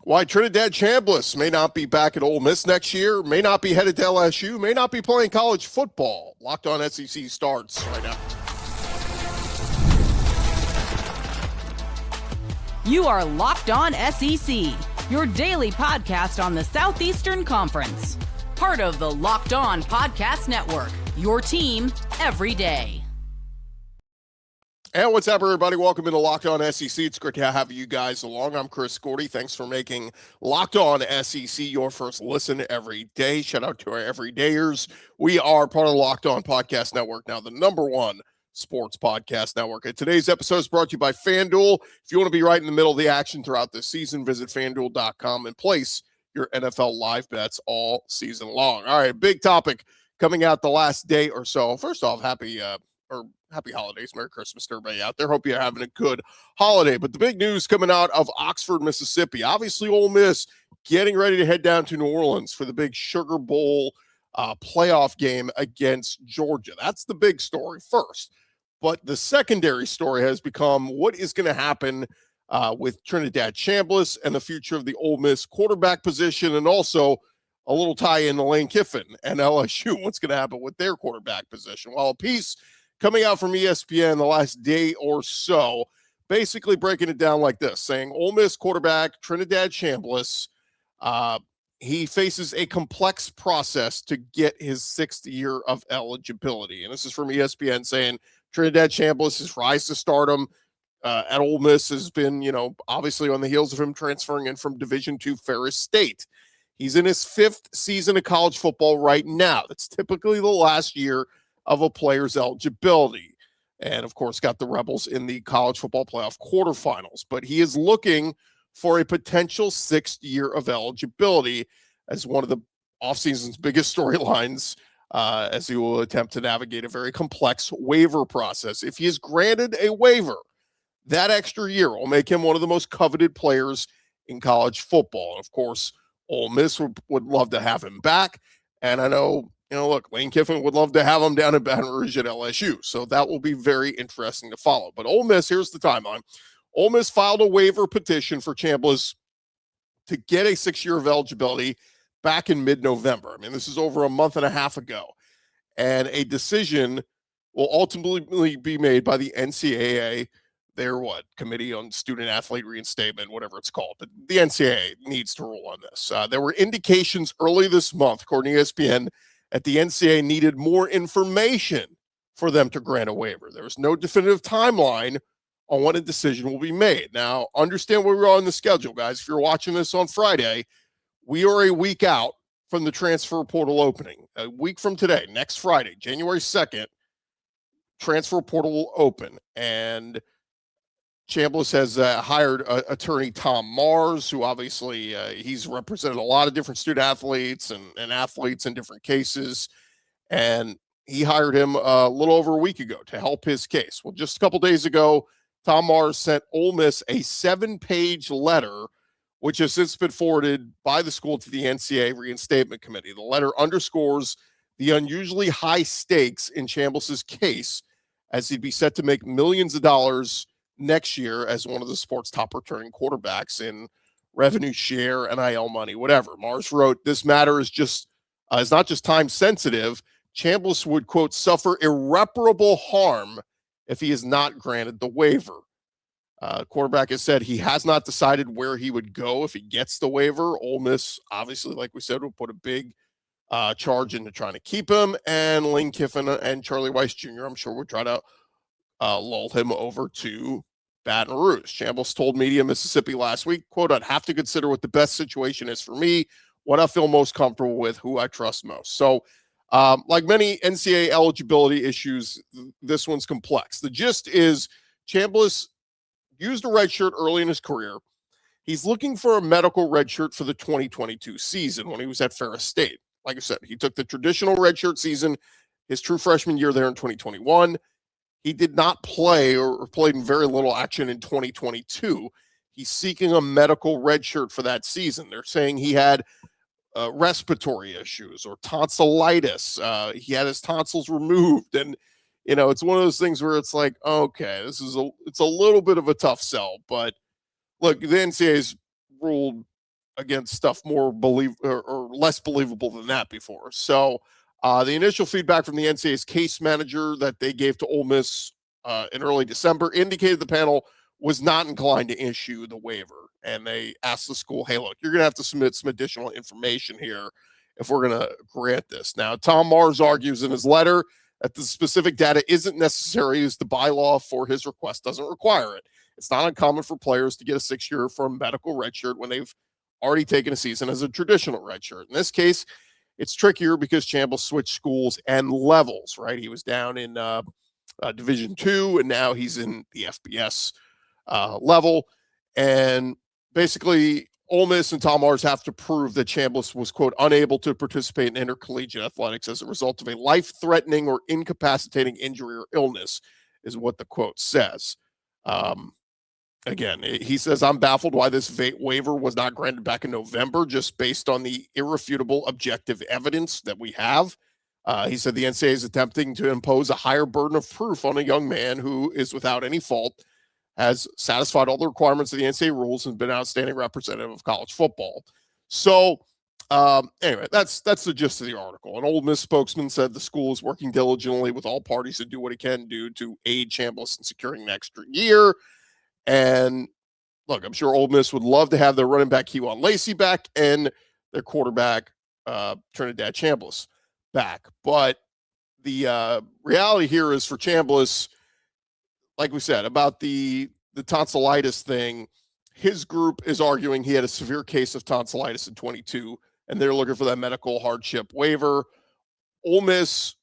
Why Trinidad Chambliss may not be back at Ole Miss next year, may not be headed to LSU, may not be playing college football. Locked On SEC starts right now. You are Locked On SEC, your daily podcast on the Southeastern Conference. Part of the Locked On Podcast Network, your team every day. And what's up, everybody? Welcome into Locked On SEC. It's great to have you guys along. I'm Gordy. Thanks for making Locked On SEC your first listen every day. Shout out to our everydayers. We are part of the Locked On Podcast Network, now the #1 sports podcast network. And today's episode is brought to you by FanDuel. If you want to be right in the middle of the action throughout this season, visit FanDuel.com and place your NFL live bets all season long. All right, big topic coming out the last day or so. First off, happy holidays. Merry Christmas to everybody out there. Hope you're having a good holiday. But the big news coming out of Oxford, Mississippi, obviously Ole Miss getting ready to head down to New Orleans for the big Sugar Bowl playoff game against Georgia. That's the big story first. But the secondary story has become what is going to happen with Trinidad Chambliss and the future of the Ole Miss quarterback position, and also a little tie in to Lane Kiffin and LSU. What's going to happen with their quarterback position? Well, a piece coming out from ESPN the last day or so, basically breaking it down like this, saying Ole Miss quarterback Trinidad Chambliss, he faces a complex process to get his 6th year of eligibility. And this is from ESPN saying Trinidad Chambliss' rise to stardom at Ole Miss has been, obviously on the heels of him transferring in from Division II Ferris State. He's in his 5th season of college football right now. That's typically the last year of a player's eligibility. And, of course, got the Rebels in the college football playoff quarterfinals. But he is looking for a potential 6th year of eligibility as one of the offseason's biggest storylines, as he will attempt to navigate a very complex waiver process. If he is granted a waiver, that extra year will make him one of the most coveted players in college football. And, of course, Ole Miss would love to have him back. And I know, look, Lane Kiffin would love to have him down in Baton Rouge at LSU. So that will be very interesting to follow. But Ole Miss, here's the timeline. Ole Miss filed a waiver petition for Chambliss to get a 6-year of eligibility back in mid-November. I mean, this is over a month and a half ago. And a decision will ultimately be made by the NCAA, their Committee on Student Athlete Reinstatement, whatever it's called. But the NCAA needs to rule on this. There were indications early this month, according to ESPN, that the NCAA needed more information for them to grant a waiver. There was no definitive timeline on when a decision will be made. Now, understand where we are on the schedule, guys. If you're watching this on Friday, we are a week out from the transfer portal opening. A week from today, next Friday, January 2nd, transfer portal will open. And Chambliss has hired attorney Tom Mars, who obviously he's represented a lot of different student athletes and athletes in different cases. And he hired him a little over a week ago to help his case. Well, just a couple days ago, Tom Mars sent Ole Miss a 7-page letter, which has since been forwarded by the school to the NCAA Reinstatement Committee. The letter underscores the unusually high stakes in Chambliss's case, as he'd be set to make millions of dollars next year as one of the sport's top returning quarterbacks in revenue share, NIL money, whatever. Mars wrote, "This matter is not just time sensitive. Chambliss would, quote, suffer irreparable harm if he is not granted the waiver." Quarterback has said he has not decided where he would go if he gets the waiver. Ole Miss, obviously, like we said, will put a big charge into trying to keep him. And Lane Kiffin and Charlie Weiss Jr., I'm sure, would try to lull him over to Baton Rouge. Chambliss told Media Mississippi last week, quote, "I'd have to consider what the best situation is for me, what I feel most comfortable with, who I trust most." So like many NCAA eligibility issues, this one's complex. The gist is Chambliss used a red shirt early in his career. He's looking for a medical red shirt for the 2022 season when he was at Ferris State. Like I said, he took the traditional red shirt season, his true freshman year there in 2021. He did not play or played in very little action in 2022. He's seeking a medical red shirt for that season. They're saying he had respiratory issues or tonsillitis. He had his tonsils removed. And, it's one of those things where it's like, okay, it's a little bit of a tough sell. But look, the NCAA's ruled against stuff more or less believable than that before. So the initial feedback from the NCAA's case manager that they gave to Ole Miss in early December indicated the panel was not inclined to issue the waiver. And they asked the school, hey, look, you're going to have to submit some additional information here if we're going to grant this. Now, Tom Mars argues in his letter that the specific data isn't necessary as the bylaw for his request doesn't require it. It's not uncommon for players to get a 6-year from medical redshirt when they've already taken a season as a traditional redshirt. In this case, it's trickier because Chambliss switched schools and levels, right? He was down in Division II, and now he's in the FBS level. And basically, Ole Miss and Tom Mars have to prove that Chambliss was, quote, unable to participate in intercollegiate athletics as a result of a life-threatening or incapacitating injury or illness, is what the quote says. Again, he says, I'm baffled why this waiver was not granted back in November, just based on the irrefutable objective evidence that we have. He said the NCAA is attempting to impose a higher burden of proof on a young man who is without any fault, has satisfied all the requirements of the NCAA rules, and been an outstanding representative of college football. So anyway, that's the gist of the article. An Ole Miss spokesman said the school is working diligently with all parties to do what it can do to aid Chambliss in securing an extra year. And look, I'm sure Ole Miss would love to have their running back Kewan Lacey back and their quarterback Trinidad Chambliss back. But the reality here is for Chambliss, like we said, about the tonsillitis thing, his group is arguing he had a severe case of tonsillitis in 22, and they're looking for that medical hardship waiver. Ole Miss,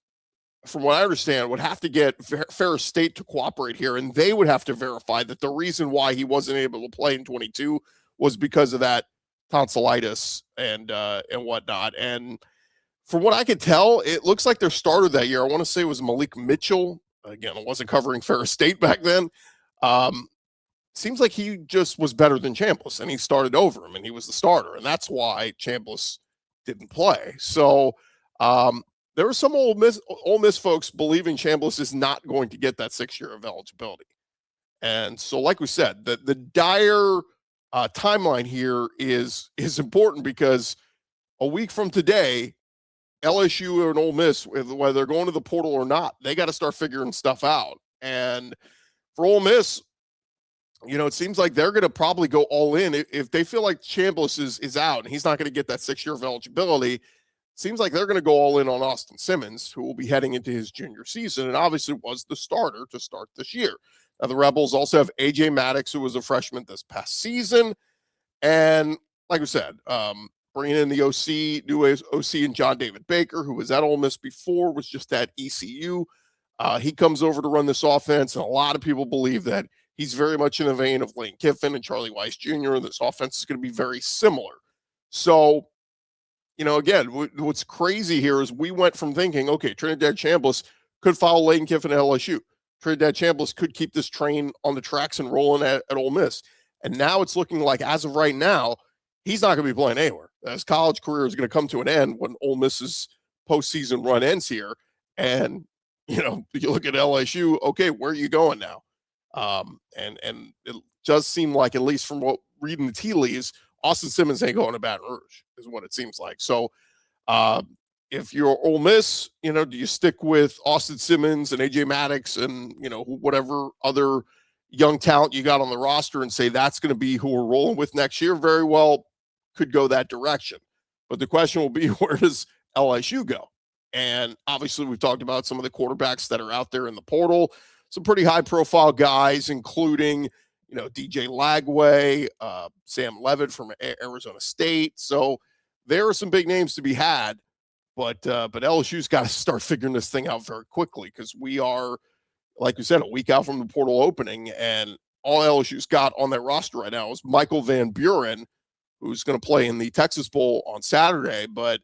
from what I understand, would have to get Ferris State to cooperate here, and they would have to verify that the reason why he wasn't able to play in 22 was because of that tonsillitis and whatnot. And from what I could tell, it looks like their starter that year, I want to say, was Malik Mitchell. Again, I wasn't covering Ferris State back then. Seems like he just was better than Chambliss, and he started over him, and he was the starter, and that's why Chambliss didn't play. So there were some Ole Miss folks believing Chambliss is not going to get that 6-year of eligibility. And so, like we said, the dire timeline here is important because a week from today, LSU and Ole Miss, whether they're going to the portal or not, they got to start figuring stuff out. And for Ole Miss, you know, it seems like they're going to probably go all in. If they feel like Chambliss is out and he's not going to get that 6-year of eligibility, seems like they're going to go all in on Austin Simmons, who will be heading into his junior season and obviously was the starter to start this year. Now, the Rebels also have A.J. Maddox, who was a freshman this past season. And like we said, bringing in the new OC and John David Baker, who was at Ole Miss before, was just at ECU. He comes over to run this offense, and a lot of people believe that he's very much in the vein of Lane Kiffin and Charlie Weiss Jr., and this offense is going to be very similar. So, you know, again, what's crazy here is we went from thinking, okay, Trinidad Chambliss could follow Lane Kiffin at LSU. Trinidad Chambliss could keep this train on the tracks and rolling at Ole Miss. And now it's looking like, as of right now, he's not going to be playing anywhere. His college career is going to come to an end when Ole Miss's postseason run ends here. And, you know, you look at LSU, okay, where are you going now? And it does seem like, at least from what reading the tea leaves, Austin Simmons ain't going to Baton Rouge, is what it seems like. So if you're Ole Miss, you know, do you stick with Austin Simmons and A.J. Maddox and, you know, whatever other young talent you got on the roster and say that's going to be who we're rolling with next year? Very well could go that direction. But the question will be, where does LSU go? And obviously we've talked about some of the quarterbacks that are out there in the portal, some pretty high-profile guys, including, you know, DJ Lagway, Sam Levitt from Arizona State. So there are some big names to be had, but LSU's got to start figuring this thing out very quickly, because we are, like we said, a week out from the portal opening, and all LSU's got on their roster right now is Michael Van Buren, who's going to play in the Texas Bowl on Saturday. But,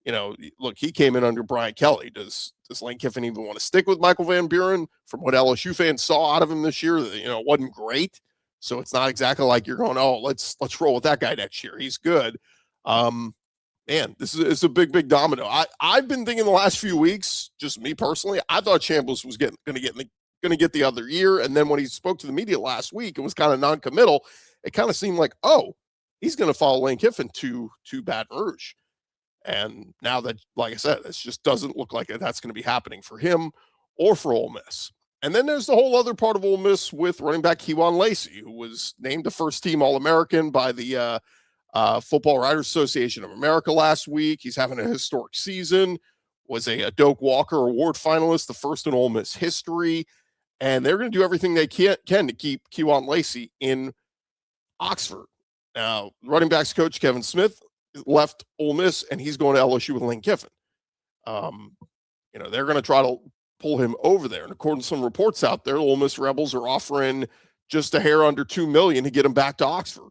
you know, look, he came in under Brian Kelly. Does Lane Kiffin even want to stick with Michael Van Buren? From what LSU fans saw out of him this year, you know, it wasn't great. So it's not exactly like you're going, oh, let's roll with that guy next year. He's good. Man, it's a big domino. I've been thinking the last few weeks, just me personally, I thought Chambliss was going to get the other year. And then when he spoke to the media last week, it was kind of non-committal. It kind of seemed like, oh, he's going to follow Lane Kiffin to Baton Rouge. And now that, like I said, this just doesn't look like that's going to be happening for him or for Ole Miss. And then there's the whole other part of Ole Miss with running back Kewan Lacey, who was named the first team All-American by the Football Writers Association of America last week. He's having a historic season, was a Doak Walker Award finalist, the first in Ole Miss history. And they're going to do everything they can to keep Kewan Lacey in Oxford. Now, running backs coach Kevin Smith left Ole Miss, and he's going to LSU with Lane Kiffin. They're going to try to pull him over there. And according to some reports out there, the Ole Miss Rebels are offering just a hair under $2 million to get him back to Oxford.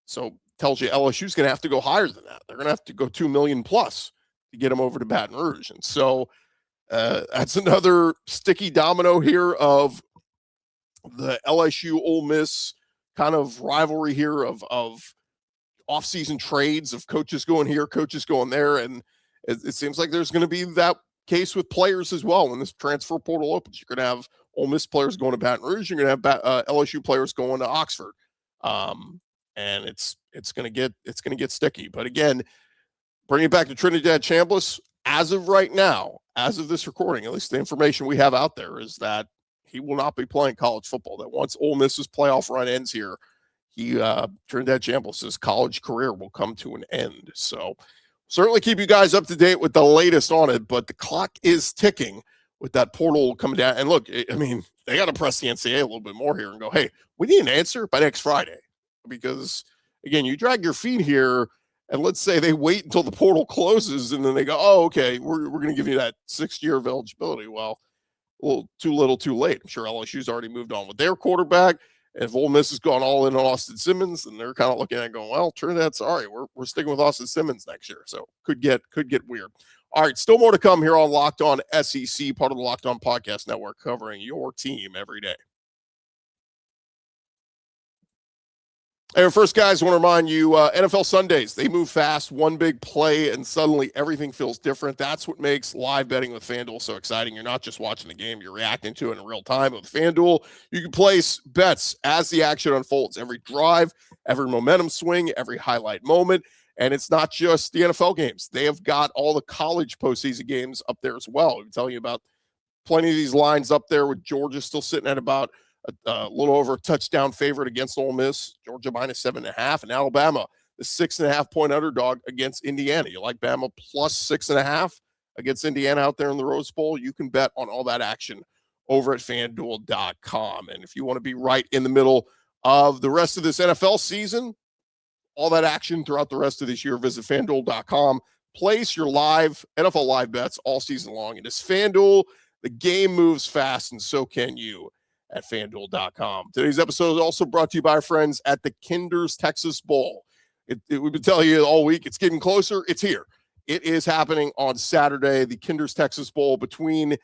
So tells you LSU's going to have to go higher than that. They're going to have to go $2 million plus to get him over to Baton Rouge. And so that's another sticky domino here of the LSU Ole Miss kind of rivalry here of off-season trades of coaches going here, coaches going there. And it seems like there's going to be that case with players as well when this transfer portal opens. You're going to have Ole Miss players going to Baton Rouge. You're going to have LSU players going to Oxford. And it's going to get sticky. But again, bring it back to Trinidad Chambliss. As of right now, as of this recording, at least the information we have out there is that he will not be playing college football. That once Ole Miss's playoff run ends here, Trinidad Chambliss' college career will come to an end. So certainly keep you guys up to date with the latest on it, but the clock is ticking with that portal coming down. And look, I mean, they got to press the NCAA a little bit more here and go, hey, we need an answer by next Friday. Because, again, you drag your feet here, and let's say they wait until the portal closes, and then they go, oh, okay, we're going to give you that 6th year of eligibility. Well, a little too little, too late. I'm sure LSU's already moved on with their quarterback. And if Ole Miss has gone all in on Austin Simmons, then they're kind of looking at it going, well, Trinidad, sorry, we're sticking with Austin Simmons next year. So could get weird. All right, still more to come here on Locked On SEC, part of the Locked On Podcast Network, covering your team every day. And first, guys, I want to remind you, NFL Sundays, they move fast, one big play, and suddenly everything feels different. That's what makes live betting with FanDuel so exciting. You're not just watching the game, you're reacting to it in real time. With FanDuel, you can place bets as the action unfolds, every drive, every momentum swing, every highlight moment. And it's not just the NFL games. They have got all the college postseason games up there as well. I'm telling you about plenty of these lines up there, with Georgia still sitting at about a little over a touchdown favorite against Ole Miss. Georgia minus 7.5, and Alabama, the 6.5 point underdog against Indiana. You like Bama plus 6.5 against Indiana out there in the Rose Bowl? You can bet on all that action over at FanDuel.com. And if you want to be right in the middle of the rest of this NFL season, all that action throughout the rest of this year, visit FanDuel.com. Place your live NFL live bets all season long. It is FanDuel. The game moves fast, and so can you at FanDuel.com. Today's episode is also brought to you by our friends at the Kinder's Texas Bowl. We've been telling you all week, it's getting closer. It's here. It is happening on Saturday, the Kinder's Texas Bowl, between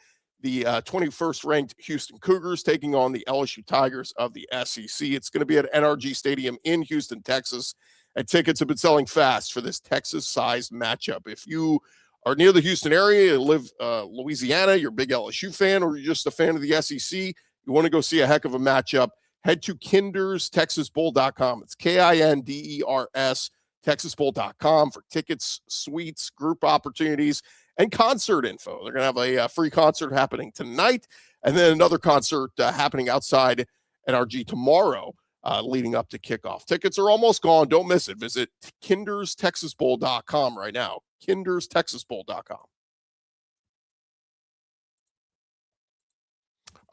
the 21st ranked Houston Cougars taking on the LSU Tigers of the SEC. It's going to be at NRG Stadium in Houston, Texas. And tickets have been selling fast for this Texas-sized matchup. If you are near the Houston area, you live Louisiana, you're a big LSU fan, or you're just a fan of the SEC, you want to go see a heck of a matchup, head to kinderstexasbowl.com. It's KINDERS, texasbowl.com for tickets, suites, group opportunities, and concert info. They're going to have a free concert happening tonight, and then another concert happening outside NRG tomorrow, leading up to kickoff. Tickets are almost gone. Don't miss it. Visit kinderstexasbowl.com right now. kinderstexasbowl.com.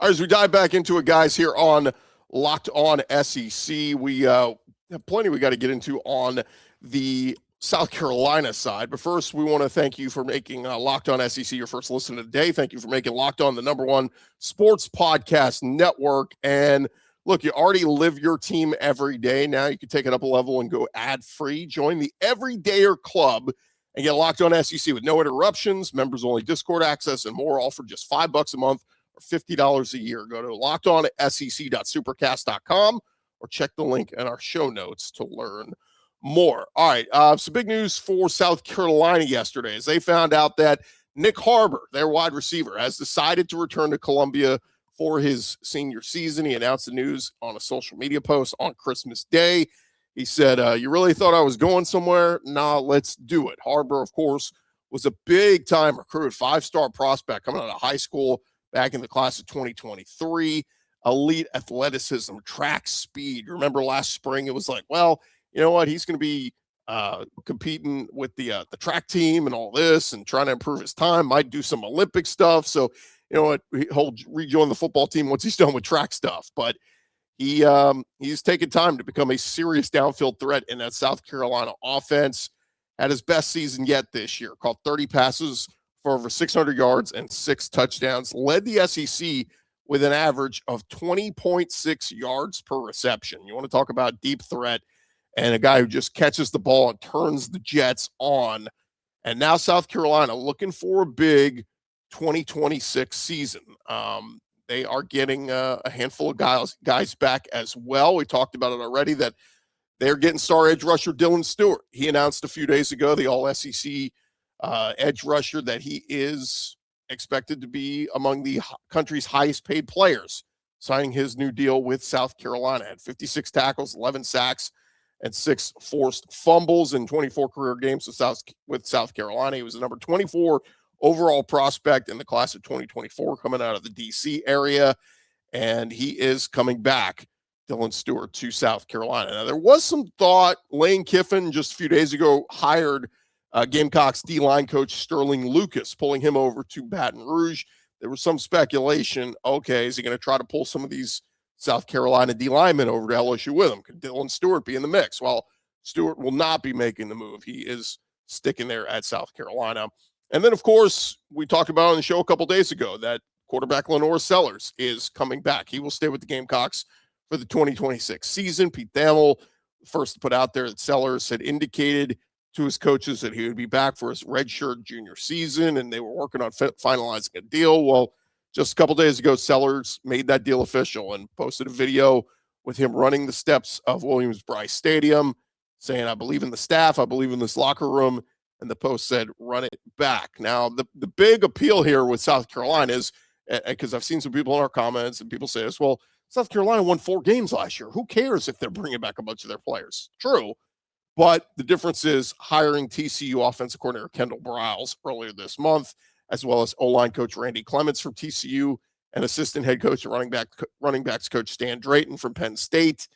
All right, as we dive back into it, guys, here on Locked On SEC, we have plenty we got to get into on the South Carolina side. But first, we want to thank you for making Locked On SEC your first listen of the day. Thank you for making Locked On the #1 sports podcast network. And look, you already live your team every day. Now you can take it up a level and go ad-free. Join the Everydayer Club and get Locked On SEC with no interruptions, members-only Discord access, and more, all for just $5 a month or $50 a year. Go to lockedonsec.supercast.com or check the link in our show notes to learn more. All right, some big news for South Carolina yesterday as they found out that Nick Harbor, their wide receiver, has decided to return to Columbia for his senior season. He announced the news on a social media post on Christmas Day. He said, you really thought I was going somewhere? Nah, let's do it. Harbor, of course, was a big-time recruit, 5-star prospect coming out of high school back in the class of 2023. Elite athleticism, track speed. Remember last spring, it was like, well, you know what? He's going to be competing with the track team and all this and trying to improve his time, might do some Olympic stuff. So, you know what? He'll rejoin the football team once he's done with track stuff. But he's taken time to become a serious downfield threat in that South Carolina offense. Had his best season yet this year, caught 30 passes for over 600 yards and 6 touchdowns, led the SEC with an average of 20.6 yards per reception. You want to talk about deep threat and a guy who just catches the ball and turns the Jets on. And now South Carolina looking for a big 2026 season. They are getting a handful of guys back as well. We talked about it already that they're getting star edge rusher Dylan Stewart. He announced a few days ago, the All-SEC edge rusher, that he is expected to be among the country's highest paid players, signing his new deal with South Carolina. Had 56 tackles, 11 sacks, and 6 forced fumbles in 24 career games with South Carolina. He was the number 24 overall prospect in the class of 2024 coming out of the D.C. area, and he is coming back, Dylan Stewart, to South Carolina. Now, there was some thought. Lane Kiffin just a few days ago hired Gamecocks D-line coach Sterling Lucas, pulling him over to Baton Rouge. There was some speculation, okay, is he going to try to pull some of these South Carolina D-linemen over to LSU with him? Could Dylan Stewart be in the mix? Well, Stewart will not be making the move. He is sticking there at South Carolina. And then, of course, we talked about on the show a couple days ago that quarterback LaNorris Sellers is coming back. He will stay with the Gamecocks for the 2026 season. Pete Thamel, first to put out there that Sellers had indicated to his coaches that he would be back for his redshirt junior season, and they were working on finalizing a deal. Well, just a couple days ago, Sellers made that deal official and posted a video with him running the steps of Williams-Brice Stadium, saying, I believe in the staff, I believe in this locker room. And the post said, run it back. Now, the big appeal here with South Carolina is, because I've seen some people in our comments and people say this, well, South Carolina won 4 games last year. Who cares if they're bringing back a bunch of their players? True. But the difference is hiring TCU offensive coordinator Kendal Briles earlier this month, as well as O-line coach Randy Clements from TCU and assistant head coach and running backs coach Stan Drayton from Penn State.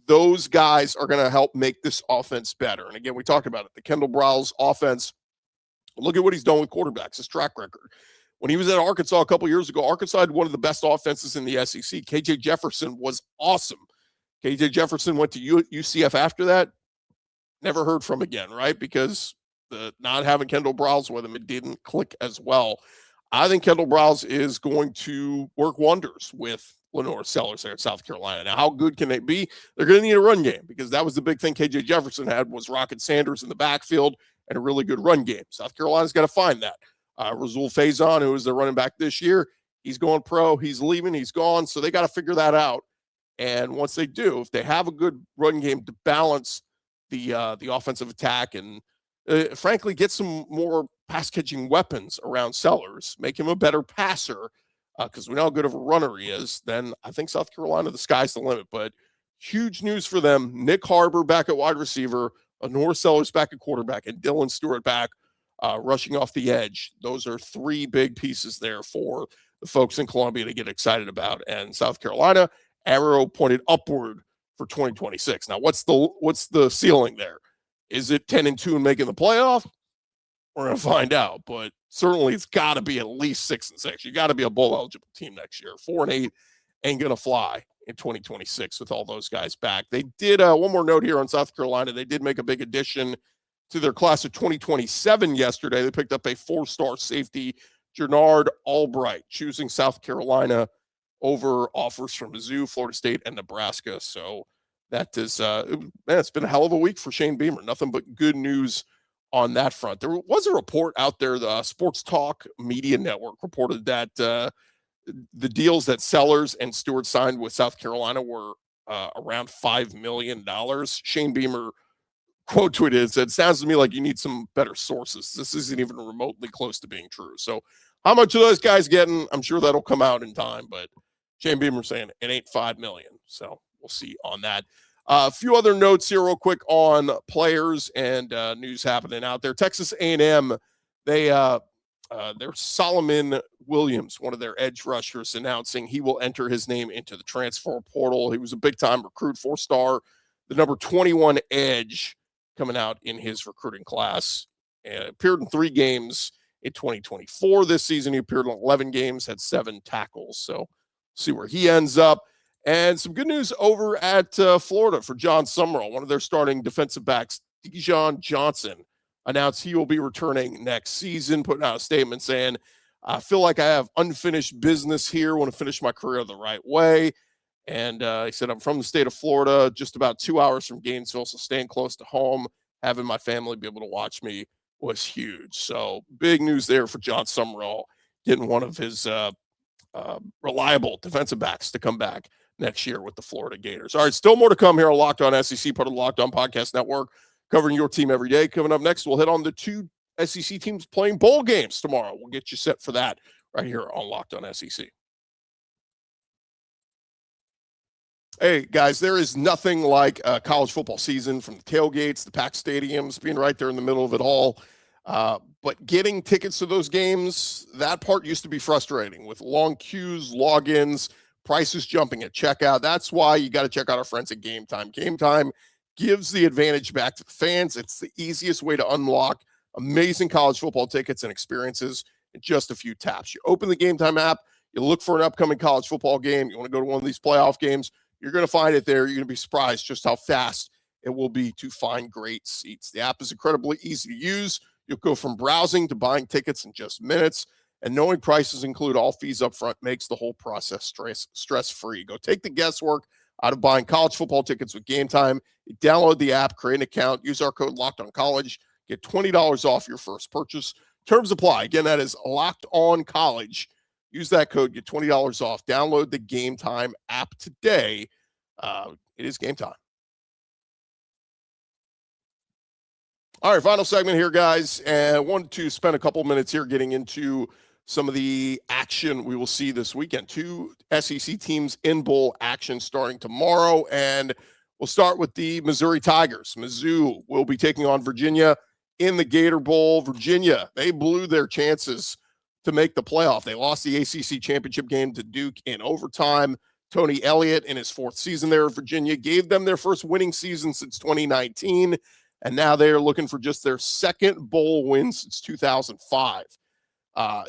Those guys are going to help make this offense better. And again, we talked about it. The Kendal Briles offense, look at what he's done with quarterbacks, his track record. When he was at Arkansas a couple years ago, Arkansas had one of the best offenses in the SEC. KJ Jefferson was awesome. KJ Jefferson went to UCF after that. Never heard from again, right? Because not having Kendal Briles with him, it didn't click as well. I think Kendal Briles is going to work wonders with LaNorris Sellers there at South Carolina. Now, how good can they be? They're going to need a run game, because that was the big thing KJ Jefferson had, was Rocket Sanders in the backfield and a really good run game. South Carolina's got to find that. Rasul Faison, who is their running back this year, he's going pro. He's leaving. He's gone. So they got to figure that out. And once they do, if they have a good run game to balance the offensive attack and frankly get some more pass-catching weapons around Sellers, make him a better passer, because we know how good of a runner he is, then I think South Carolina, the sky's the limit. But huge news for them. Nick Harbor back at wide receiver, LaNorris Sellers back at quarterback, and Dylan Stewart back rushing off the edge. Those are 3 big pieces there for the folks in Columbia to get excited about. And South Carolina, arrow pointed upward for 2026. Now, what's the ceiling there? Is it 10-2 and making the playoff? We're going to find out, but certainly it's got to be at least 6-6. You got to be a bowl eligible team next year. 4-8 ain't going to fly in 2026 with all those guys back. They did one more note here on South Carolina. They did make a big addition to their class of 2027 yesterday. They picked up a 4-star safety, Jernard Albright, choosing South Carolina over offers from Mizzou, Florida State, and Nebraska. So that is, it's been a hell of a week for Shane Beamer. Nothing but good news on that front. There was a report out there, the Sports Talk Media Network reported that the deals that Sellers and Stewart signed with South Carolina were around $5 million. Shane Beamer quote tweeted and said, "Sounds to me like you need some better sources. This isn't even remotely close to being true." So how much are those guys getting? I'm sure that'll come out in time, but Shane Beamer saying it ain't $5 million. So we'll see on that. A few other notes here real quick on players and news happening out there. Texas A&M, there's Solomon Williams, one of their edge rushers, announcing he will enter his name into the transfer portal. He was a big-time recruit, 4-star, the number 21 edge coming out in his recruiting class. And appeared in 3 games in 2024. This season, he appeared in 11 games, had 7 tackles. So see where he ends up. And some good news over at Florida for John Summerall, one of their starting defensive backs, Dijon Johnson, announced he will be returning next season, putting out a statement saying, I feel like I have unfinished business here, want to finish my career the right way. And he said, I'm from the state of Florida, just about 2 hours from Gainesville, so staying close to home, having my family be able to watch me was huge. So big news there for John Summerall, getting one of his reliable defensive backs to come back next year with the Florida Gators. All right, still more to come here on Locked On SEC, part of the Locked On Podcast Network, covering your team every day. Coming up next, we'll hit on the 2 SEC teams playing bowl games tomorrow. We'll get you set for that right here on Locked On SEC. Hey, guys, there is nothing like a college football season, from the tailgates, the packed stadiums, being right there in the middle of it all. But getting tickets to those games, that part used to be frustrating with long queues, logins, prices jumping at checkout. That's why you got to check out our friends at Game Time. Game Time gives the advantage back to the fans. It's the easiest way to unlock amazing college football tickets and experiences in just a few taps. You open the Game Time app, you look for an upcoming college football game, you want to go to one of these playoff games, you're going to find it there. You're going to be surprised just how fast it will be to find great seats. The app is incredibly easy to use. You'll go from browsing to buying tickets in just minutes, and knowing prices include all fees up front makes the whole process stress-free. Go take the guesswork out of buying college football tickets with Game Time. You download the app, create an account, use our code LOCKEDONCollege, get $20 off your first purchase. Terms apply. Again, that is LOCKEDONCollege. Use that code, get $20 off. Download the Game Time app today. It is game time. All right, final segment here, guys. And I wanted to spend a couple minutes here getting into some of the action we will see this weekend. 2 SEC teams in bowl action starting tomorrow. And we'll start with the Missouri Tigers. Mizzou will be taking on Virginia in the Gator Bowl. Virginia, they blew their chances to make the playoff. They lost the ACC championship game to Duke in overtime. Tony Elliott, in his 4th season there at Virginia, gave them their first winning season since 2019, and now they are looking for just their 2nd bowl win since 2005.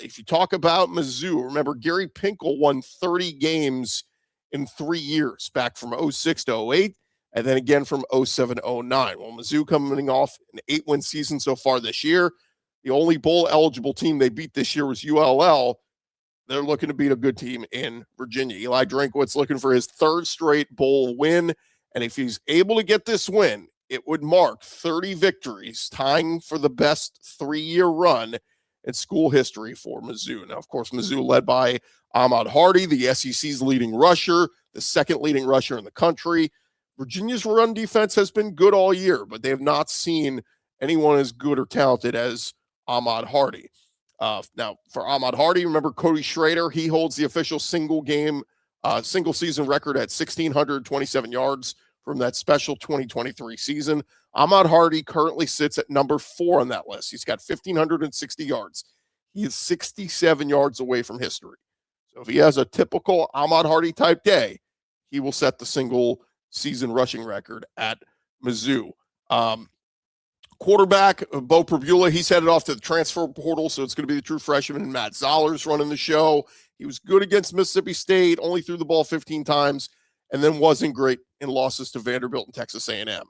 If you talk about Mizzou, remember Gary Pinkel won 30 games in 3 years, back from 06 to 08, and then again from 07 to 09. Well, Mizzou coming off an 8-win season so far this year. The only bowl-eligible team they beat this year was ULL. They're looking to beat a good team in Virginia. Eli Drinkwitz looking for his 3rd straight bowl win, and if he's able to get this win, it would mark 30 victories, tying for the best 3-year run in school history for Mizzou. Now, of course, Mizzou led by Ahmad Hardy, the SEC's leading rusher, the 2nd leading rusher in the country. Virginia's run defense has been good all year, but they have not seen anyone as good or talented as Ahmad Hardy. Now, for Ahmad Hardy, remember Cody Schrader, he holds the official single season record at 1,627 yards from that special 2023 season. Ahmad Hardy currently sits at number 4 on that list. He's got 1,560 yards. He is 67 yards away from history. So if he has a typical Ahmad Hardy type day, he will set the single season rushing record at Mizzou. Quarterback, Bo Prabula, he's headed off to the transfer portal, so it's going to be the true freshman, Matt Zollers, running the show. He was good against Mississippi State, only threw the ball 15 times, and then wasn't great in losses to Vanderbilt and Texas A&M.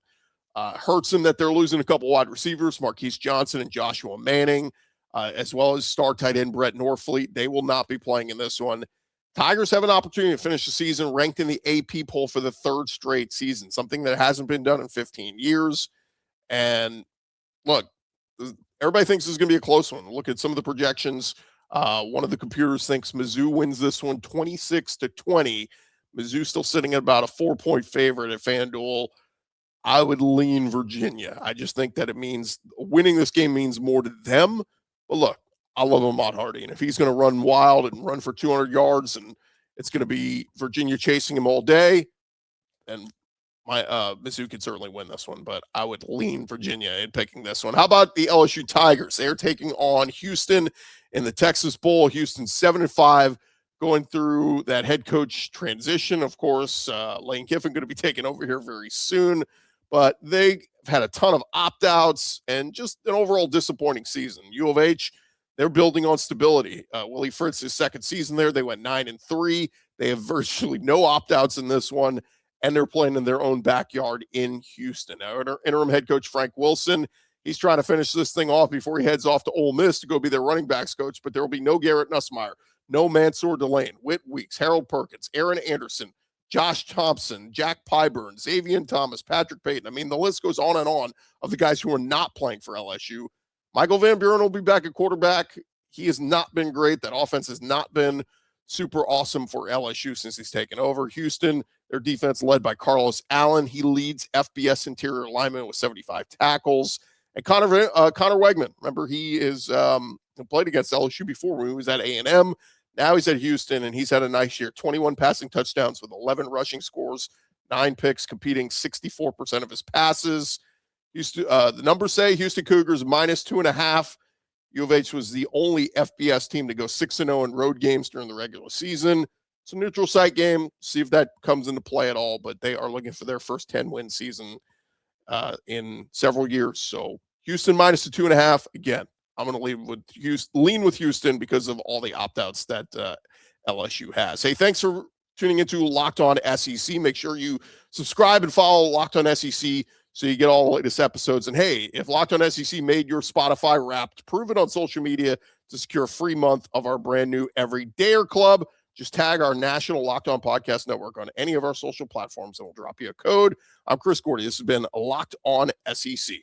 Hurts him that they're losing a couple wide receivers, Marquise Johnson and Joshua Manning, as well as star tight end Brett Norfleet. They will not be playing in this one. Tigers have an opportunity to finish the season ranked in the AP poll for the 3rd straight season, something that hasn't been done in 15 years. And look, everybody thinks this is going to be a close one. Look at some of the projections. One of the computers thinks Mizzou wins this one 26-20. Mizzou still sitting at about a 4-point favorite at FanDuel. I would lean Virginia. I just think that it means winning this game means more to them. But look, I love Ahmad Hardy. And if he's going to run wild and run for 200 yards and it's going to be Virginia chasing him all day, and Mizzou could certainly win this one, but I would lean Virginia in picking this one. How about the LSU Tigers? They're taking on Houston in the Texas Bowl. Houston 7-5, going through that head coach transition. Of course, Lane Kiffin going to be taking over here very soon, but they've had a ton of opt-outs and just an overall disappointing season. U of H, they're building on stability. Willie Fritz's second season there, they went 9-3. They have virtually no opt-outs in this one, and they're playing in their own backyard in Houston. Now, interim head coach Frank Wilson, he's trying to finish this thing off before he heads off to Ole Miss to go be their running backs coach, but there will be no Garrett Nussmeier, no Mansour Delane, Whit Weeks, Harold Perkins, Aaron Anderson, Josh Thompson, Jack Pyburn, Xavier Thomas, Patrick Payton. I mean, the list goes on and on of the guys who are not playing for LSU. Michael Van Buren will be back at quarterback. He has not been great. That offense has not been super awesome for LSU since he's taken over. Houston, their defense led by Carlos Allen. He leads FBS interior lineman with 75 tackles. And Connor Wegman, remember, he is played against LSU before when he was at A&M. Now he's at Houston, and he's had a nice year. 21 passing touchdowns with 11 rushing scores, 9 picks, completing 64% of his passes. Houston, the numbers say Houston Cougars -2.5. U of H was the only FBS team to go 6-0 in road games during the regular season. It's a neutral site game. See if that comes into play at all, but they are looking for their first 10-win season in several years. So Houston -2.5. Again, I'm going to lean with Houston because of all the opt-outs that LSU has. Hey, thanks for tuning into Locked On SEC. Make sure you subscribe and follow Locked On SEC so you get all the latest episodes. And hey, if Locked On SEC made your Spotify Wrapped, prove it on social media to secure a free month of our brand new Everydayer Club. Just tag our national Locked On Podcast Network on any of our social platforms and we'll drop you a code. I'm Chris Gordy. This has been Locked On SEC.